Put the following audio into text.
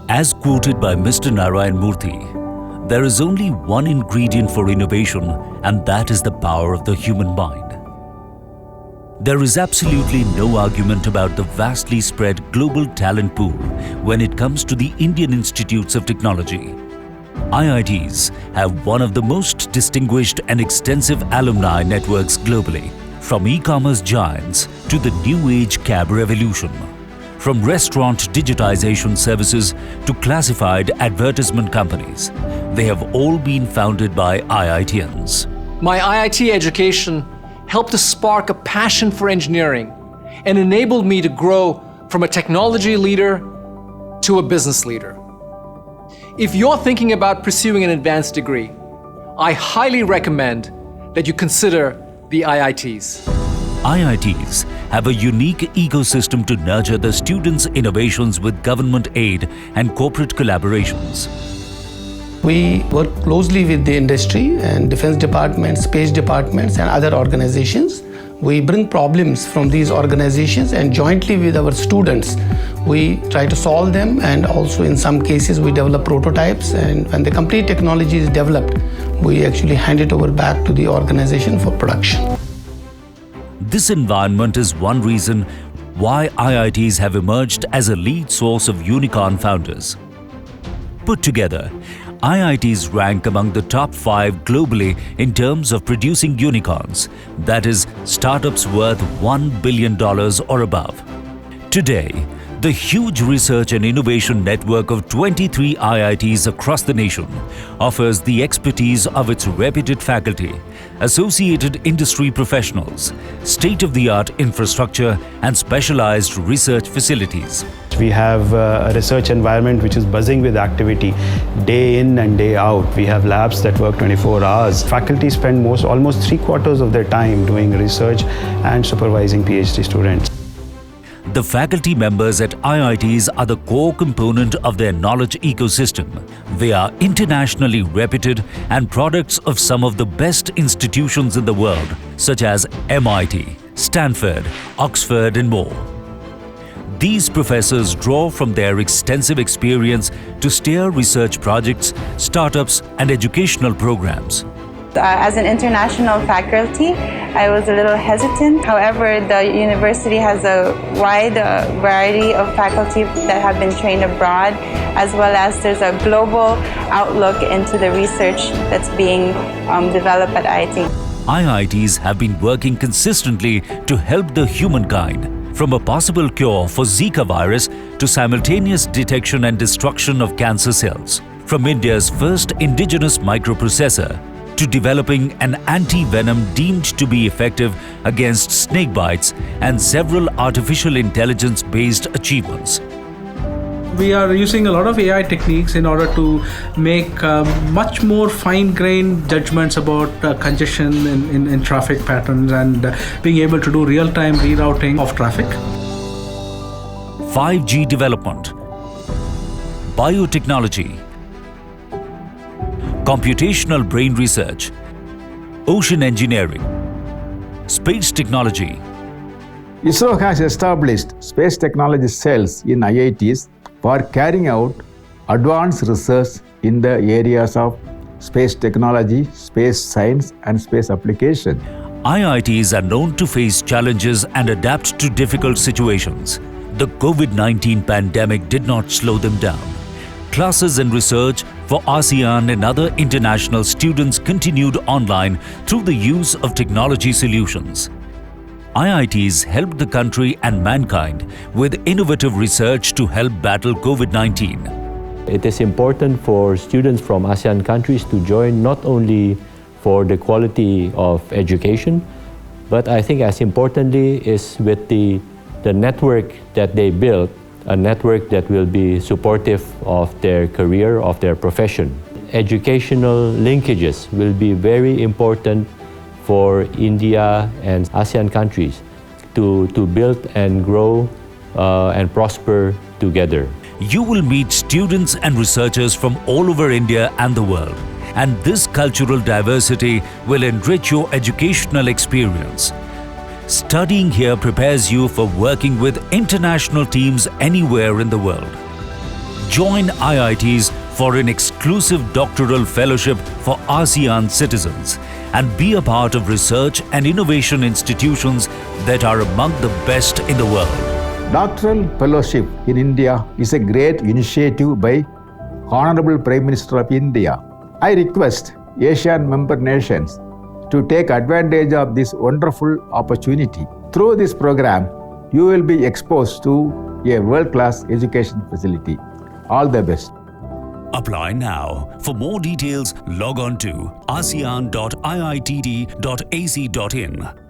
As quoted by Mr. Narayan Murthy, there is only one ingredient for innovation, and that is the power of the human mind. There is absolutely no argument about the vastly spread global talent pool when it comes to the Indian Institutes of Technology. IITs have one of the most distinguished and extensive alumni networks globally, from e-commerce giants to the new age cab revolution. From restaurant digitization services to classified advertisement companies, they have all been founded by IITians. My IIT education helped to spark a passion for engineering and enabled me to grow from a technology leader to a business leader. If you're thinking about pursuing an advanced degree, I highly recommend that you consider the IITs. IITs have a unique ecosystem to nurture the students' innovations with government aid and corporate collaborations. We work closely with the industry and defense departments, space departments and other organizations. We bring problems from these organizations and jointly with our students, we try to solve them, and also in some cases we develop prototypes, and when the complete technology is developed, we actually hand it over back to the organization for production. This environment is one reason why IITs have emerged as a lead source of unicorn founders. Put together, IITs rank among the top 5 globally in terms of producing unicorns, that is, startups worth $1 billion or above. Today, the huge research and innovation network of 23 IITs across the nation offers the expertise of its reputed faculty, associated industry professionals, state-of-the-art infrastructure and specialized research facilities. We have a research environment which is buzzing with activity day in and day out. We have labs that work 24 hours. Faculty spend almost 3/4 of their time doing research and supervising PhD students. The faculty members at IITs are the core component of their knowledge ecosystem. They are internationally reputed and products of some of the best institutions in the world, such as MIT, Stanford, Oxford and more. These professors draw from their extensive experience to steer research projects, startups and educational programs. As an international faculty, I was a little hesitant. However, the university has a wide variety of faculty that have been trained abroad, as well as there's a global outlook into the research that's being developed at IIT. IITs have been working consistently to help the humankind, from a possible cure for Zika virus to simultaneous detection and destruction of cancer cells, from India's first indigenous microprocessor to developing an anti-venom deemed to be effective against snake bites and several artificial intelligence-based achievements. We are using a lot of AI techniques in order to make much more fine-grained judgments about congestion in traffic patterns and being able to do real-time rerouting of traffic. 5G development, biotechnology, computational brain research, ocean engineering, space technology. ISRO has established space technology cells in IITs for carrying out advanced research in the areas of space technology, space science and space application. IITs are known to face challenges and adapt to difficult situations. The COVID-19 pandemic did not slow them down. Classes and research for ASEAN and other international students continued online through the use of technology solutions. IITs helped the country and mankind with innovative research to help battle COVID-19. It is important for students from ASEAN countries to join, not only for the quality of education, but I think as importantly is with the network that they build, a network that will be supportive of their career, of their profession. Educational linkages will be very important for India and ASEAN countries to build and grow and prosper together. You will meet students and researchers from all over India and the world, and this cultural diversity will enrich your educational experience. Studying here prepares you for working with international teams anywhere in the world. Join IITs for an exclusive doctoral fellowship for ASEAN citizens and be a part of research and innovation institutions that are among the best in the world. Doctoral fellowship in India is a great initiative by Honorable Prime Minister of India. I request Asian member nations to take advantage of this wonderful opportunity. Through this program, you will be exposed to a world-class education facility. All the best. Apply now. For more details, log on to asean.iitt.ac.in.